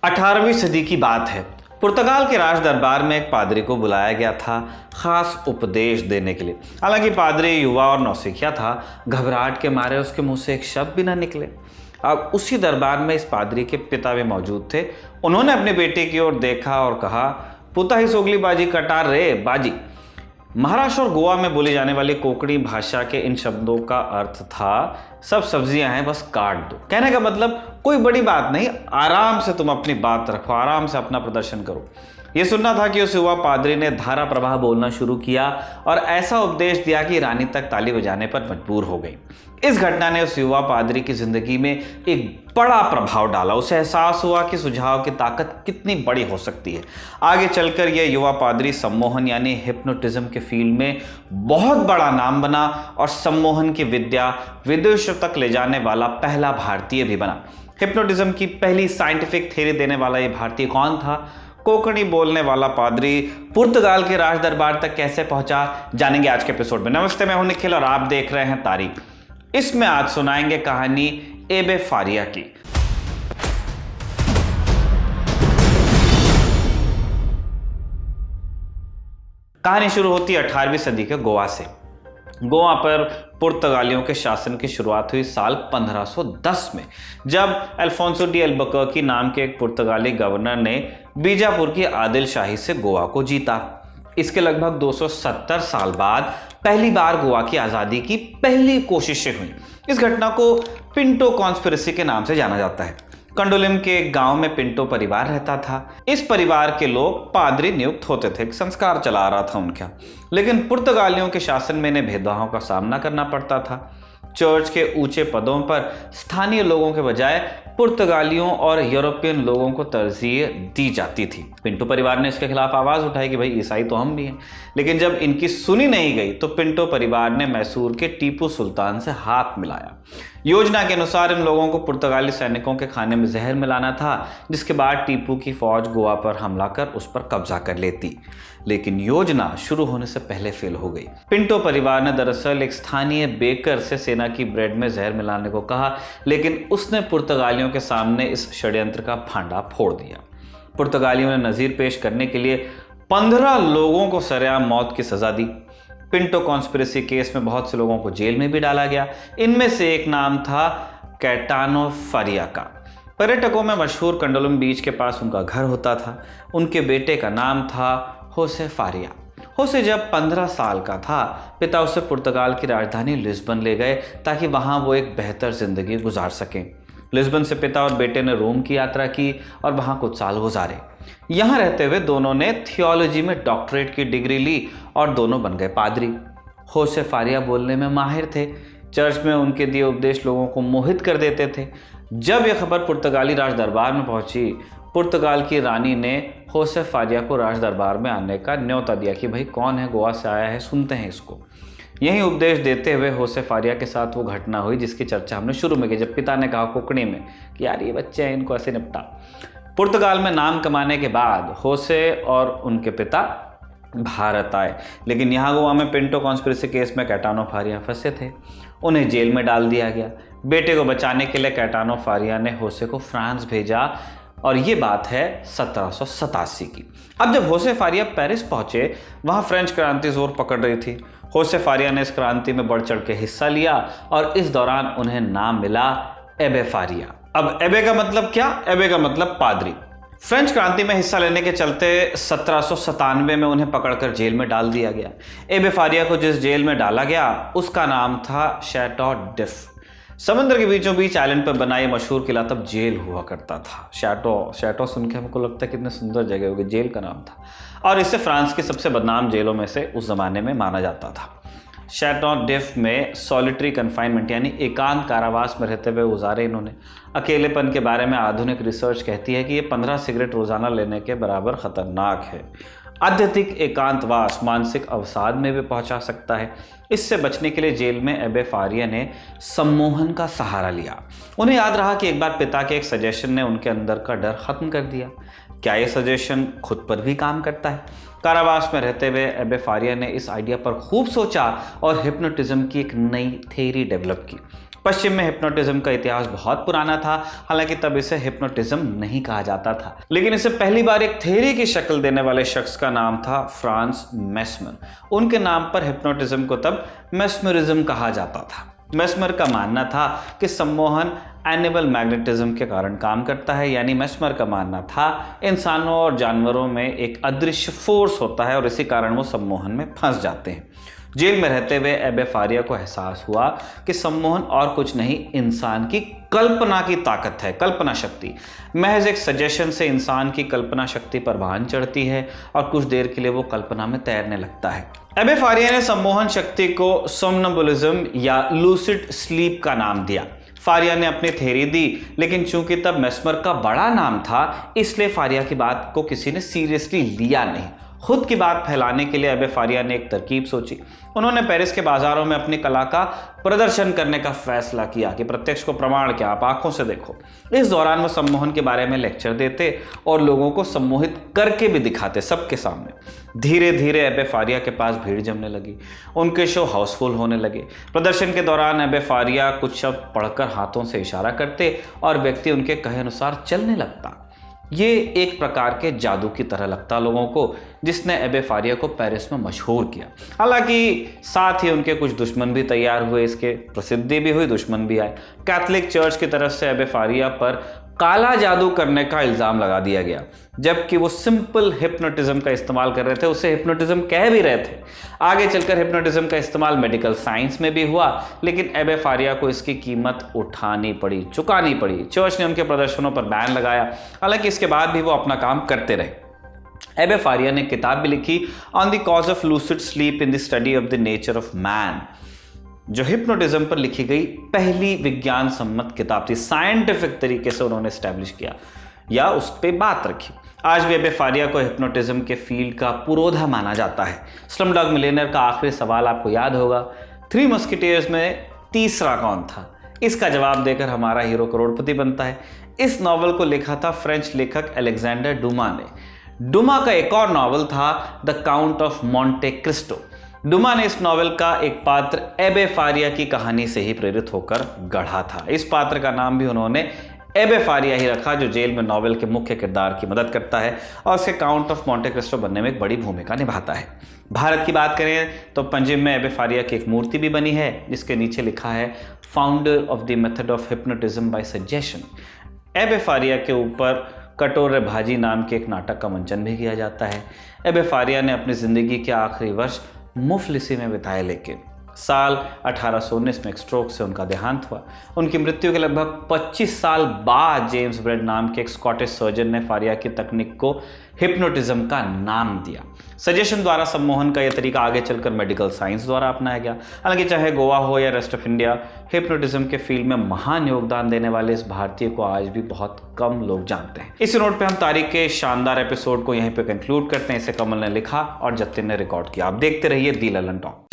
18वीं सदी की बात है। पुर्तगाल के राज दरबार में एक पादरी को बुलाया गया था खास उपदेश देने के लिए। हालांकि पादरी युवा और नौसिखिया था, घबराहट के मारे उसके मुंह से एक शब्द भी ना निकले। अब उसी दरबार में इस पादरी के पिता भी मौजूद थे। उन्होंने अपने बेटे की ओर देखा और कहा, पुता ही सोगली बाजी कटार रे बाजी। महाराष्ट्र और गोवा में बोली जाने वाली कोंकणी भाषा के इन शब्दों का अर्थ था, सब सब्जियां हैं बस काट दो। कहने का मतलब कोई बड़ी बात नहीं, आराम से तुम अपनी बात रखो, आराम से अपना प्रदर्शन करो। यह सुनना था कि उस युवा पादरी ने धारा प्रवाह बोलना शुरू किया और ऐसा उपदेश दिया कि रानी तक ताली बजाने पर मजबूर हो गई। इस घटना ने उस युवा पादरी की जिंदगी में एक बड़ा प्रभाव डाला। उसे एहसास हुआ कि सुझाव की ताकत कितनी बड़ी हो सकती है। आगे चलकर यह युवा पादरी सम्मोहन यानी हिप्नोटिज्म के फील्ड में बहुत बड़ा नाम बना और सम्मोहन की विद्या विदेशों तक ले जाने वाला पहला भारतीय भी बना। हिप्नोटिज्म की पहली साइंटिफिक थ्योरी देने वाला ये भारतीय कौन था? कोंकणी बोलने वाला पादरी पुर्तगाल के राज दरबार तक कैसे पहुंचा, जानेंगे आज के एपिसोड में। नमस्ते, मैं हूं निखिल और आप देख रहे हैं तारीख। इसमें आज सुनाएंगे कहानी एबे फारिया की। कहानी शुरू होती है 18वीं सदी के गोवा से। गोवा पर पुर्तगालियों के शासन की शुरुआत हुई साल 1510 में, जब अल्फोंसो डी अल्बुकर्की नाम के एक पुर्तगाली गवर्नर ने बीजापुर की आदिल शाही से गोवा को जीता। इसके लगभग 270 साल बाद पहली बार गोवा की आज़ादी की पहली कोशिशें हुई। इस घटना को पिंटो कॉन्स्पिरेसी के नाम से जाना जाता है। कंडोलिम के एक गांव में पिंटो परिवार रहता था। इस परिवार के लोग पादरी नियुक्त होते थे, संस्कार चला रहा था उनका। लेकिन पुर्तगालियों के शासन में इन्हें भेदभावों का सामना करना पड़ता था। चर्च के ऊंचे पदों पर स्थानीय लोगों के बजाय पुर्तगालियों और यूरोपियन लोगों को तरजीह दी जाती थी। पिंटो परिवार ने इसके खिलाफ आवाज उठाई कि भाई ईसाई तो हम भी हैं। लेकिन जब इनकी सुनी नहीं गई तो पिंटो परिवार ने मैसूर के टीपू सुल्तान से हाथ मिलाया। योजना के अनुसार इन लोगों को पुर्तगाली सैनिकों के खाने में जहर मिलाना था, जिसके बाद टीपू की फौज गोवा पर हमला कर उस पर कब्जा कर लेती। लेकिन योजना शुरू होने से पहले फेल हो गई। पिंटो परिवार ने दरअसल एक स्थानीय बेकर से सेना की ब्रेड में जहर मिलाने को कहा, लेकिन उसने पुर्तगालियों के सामने इस षड्यंत्र का भांडा फोड़ दिया। पुर्तगालियों ने नजीर पेश करने के लिए 15 लोगों को सरेआम मौत की सजा दी। पिंटो कॉन्स्पिरेसी केस में बहुत से लोगों को जेल में भी डाला गया। इनमें से एक नाम था कैटानो फारिया का। पर्यटकों में मशहूर कंडोलम बीच के पास उनका घर होता था। उनके बेटे का नाम था होसे फारिया। होसे जब 15 साल का था, पिता उसे पुर्तगाल की राजधानी लिस्बन ले गए ताकि वहां वो एक बेहतर जिंदगी गुजार सकें। लिस्बन से पिता और बेटे ने रोम की यात्रा की और वहां कुछ साल गुजारे। यहाँ रहते हुए दोनों ने थियोलॉजी में डॉक्टरेट की डिग्री ली और दोनों बन गए पादरी। होसे फारिया बोलने में माहिर थे। चर्च में उनके दिए उपदेश लोगों को मोहित कर देते थे। जब यह खबर पुर्तगाली राज दरबार में पहुंची, पुर्तगाल की रानी ने होसे फारिया को राज दरबार में आने का न्योता दिया कि भाई कौन है, गोवा से आया है, सुनते हैं इसको। यही उपदेश देते हुए होसे फारिया के साथ वो घटना हुई जिसकी चर्चा हमने शुरू में की, जब पिता ने कहा कोंकणी में कि यार ये बच्चे हैं, इनको ऐसे निपटा। पुर्तगाल में नाम कमाने के बाद होसे और उनके पिता भारत आए, लेकिन यहाँ गोवा में पिंटो कॉन्स्पिरेसी केस में कैटानो फारिया फंसे थे। उन्हें जेल में डाल दिया गया। बेटे को बचाने के लिए कैटानो फारिया ने होसे को फ्रांस भेजा और ये बात है 1787 की। अब जब होसे फारिया पेरिस पहुंचे, वहां फ्रेंच क्रांति जोर पकड़ रही थी। होसे फारिया ने इस क्रांति में बढ़ चढ़ के हिस्सा लिया और इस दौरान उन्हें नाम मिला एबे फारिया। अब एबे का मतलब क्या? एबे का मतलब पादरी। फ्रेंच क्रांति में हिस्सा लेने के चलते 1797 में उन्हें पकड़कर जेल में डाल दिया गया। एबे फारिया को जिस जेल में डाला गया उसका नाम था शैटो डिफ। समंदर के बीचों बीच आइलैंड पर बना ये मशहूर किला तब जेल हुआ करता था। शैटो सुन के हमको लगता है कितनी सुंदर जगह होगी, जेल का नाम था और इसे फ्रांस की सबसे बदनाम जेलों में से उस जमाने में माना जाता था। शैटो डिफ में सॉलिटरी कन्फाइनमेंट यानी एकांत कारावास में रहते हुए गुजारे इन्होंने। अकेलेपन के बारे में आधुनिक रिसर्च कहती है कि ये 15 सिगरेट रोजाना लेने के बराबर खतरनाक है। अत्यधिक एकांतवास मानसिक अवसाद में भी पहुंचा सकता है। इससे बचने के लिए जेल में एबे फारिया ने सम्मोहन का सहारा लिया। उन्हें याद रहा कि एक बार पिता के एक सजेशन ने उनके अंदर का डर खत्म कर दिया। क्या ये सजेशन खुद पर भी काम करता है? कारावास में रहते हुए एबे फारिया ने इस आइडिया पर खूब सोचा और हिप्नोटिज्म की एक नई थ्योरी डेवलप की। पश्चिम में हिप्नोटिज्म का इतिहास बहुत पुराना था, हालांकि तब इसे हिप्नोटिज्म नहीं कहा जाता था, लेकिन इसे पहली बार एक थ्योरी की शक्ल देने वाले शख्स का नाम था फ्रांस मेस्मर। उनके नाम पर हिप्नोटिज्म को तब मेस्मरिज्म कहा जाता था। मेस्मर का मानना था कि सम्मोहन एनिमल मैग्नेटिज्म के कारण काम करता है, यानी मेस्मर का मानना था इंसानों और जानवरों में एक अदृश्य फोर्स होता है और इसी कारण वो सम्मोहन में फंस जाते हैं। जेल में रहते हुए एबे फारिया को एहसास हुआ कि सम्मोहन और कुछ नहीं, इंसान की कल्पना की ताकत है, कल्पना शक्ति। महज एक सजेशन से इंसान की कल्पना शक्ति पर भान चढ़ती है और कुछ देर के लिए वो कल्पना में तैरने लगता है। एबे फारिया ने सम्मोहन शक्ति को सोमनम्बुलिज्म या लूसिड स्लीप का नाम दिया। फारिया ने अपनी थ्योरी दी, लेकिन चूंकि तब मेस्मर का बड़ा नाम था, इसलिए फारिया की बात को किसी ने सीरियसली लिया नहीं। खुद की बात फैलाने के लिए एबे फारिया ने एक तरकीब सोची। उन्होंने पेरिस के बाजारों में अपनी कला का प्रदर्शन करने का फैसला किया कि प्रत्यक्ष को प्रमाण क्या, आप आंखों से देखो। इस दौरान वो सम्मोहन के बारे में लेक्चर देते और लोगों को सम्मोहित करके भी दिखाते सबके सामने। धीरे धीरे एबे फारिया के पास भीड़ जमने लगी, उनके शो हाउसफुल होने लगे। प्रदर्शन के दौरान एबे फारिया कुछ शब्द पढ़कर हाथों से इशारा करते और व्यक्ति उनके कहे अनुसार चलने लगता। ये एक प्रकार के जादू की तरह लगता लोगों को, जिसने एबे फारिया को पेरिस में मशहूर किया। हालांकि साथ ही उनके कुछ दुश्मन भी तैयार हुए, इसके प्रसिद्धि भी हुई, दुश्मन भी आए। कैथोलिक चर्च की तरफ से एबे फारिया पर काला जादू करने का इल्ज़ाम लगा दिया गया, जबकि वो सिंपल हिप्नोटिज्म का इस्तेमाल कर रहे थे, उसे हिप्नोटिज्म कह भी रहे थे। आगे चलकर हिप्नोटिज्म का इस्तेमाल मेडिकल साइंस में भी हुआ, लेकिन एबे फारिया को इसकी कीमत उठानी पड़ी, चुकानी पड़ी। चर्च ने उनके प्रदर्शनों पर बैन लगाया, हालांकि इसके बाद भी वो अपना काम करते रहे। एबे फारिया ने किताब भी लिखी on the cause of lucid sleep in the study of the nature of man, जो हिप्नोटिज्म पर लिखी गई पहली विज्ञान सम्मत किताब थी। साइंटिफिक तरीके से उन्होंने एस्टैब्लिश किया या उस पर बात रखी। आज भी एबे फारिया को हिप्नोटिज्म के फील्ड का पुरोधा माना जाता है। स्लमडॉग मिलियनेयर का आखिरी सवाल आपको याद होगा, थ्री मस्किटियर्स में तीसरा कौन था? इसका जवाब देकर हमारा हीरो करोड़पति बनता है। इस नॉवल को लिखा था फ्रेंच लेखक अलेक्जेंडर डुमा ने। डुमा का एक और नॉवल था the count of Monte Cristo. Duma ने इस नॉवेल का एक पात्र एबे फारिया की कहानी से ही प्रेरित होकर गढ़ा था। इस पात्र का नाम भी उन्होंने एबे फारिया ही रखा, जो जेल में नॉवेल के मुख्य किरदार की मदद करता है और उसके काउंट ऑफ मोंटे क्रिस्टो बनने में एक बड़ी भूमिका निभाता है। भारत की बात करें तो पंजिम में एबे फारिया की एक मूर्ति भी बनी है, जिसके नीचे लिखा है founder of the method of hypnotism by suggestion. Abbe Faria के ऊपर कटोरे भाजी नाम के एक नाटक का मंचन भी किया जाता है। एबे फारिया ने अपनी जिंदगी के आखिरी वर्ष मुफलिसी में बिताए, लेकिन साल 1819 में एक स्ट्रोक से उनका देहांत हुआ। उनकी मृत्यु के लगभग 25 साल बाद जेम्स ब्रेड नाम के एक स्कॉटिश सर्जन ने फारिया की तकनीक को हिप्नोटिज्म का नाम दिया। सजेशन द्वारा सम्मोहन का यह तरीका आगे चलकर मेडिकल साइंस द्वारा अपनाया गया। हालांकि चाहे गोवा हो या रेस्ट ऑफ इंडिया, हिप्नोटिज्म के फील्ड में महान योगदान देने वाले इस भारतीय को आज भी बहुत कम लोग जानते हैं। इस नोट पे हम तारीख के शानदार एपिसोड को यहीं पे कंक्लूड करते हैं। इसे कमल ने लिखा और जतिन ने रिकॉर्ड किया। आप देखते रहिए दी ललन टॉक।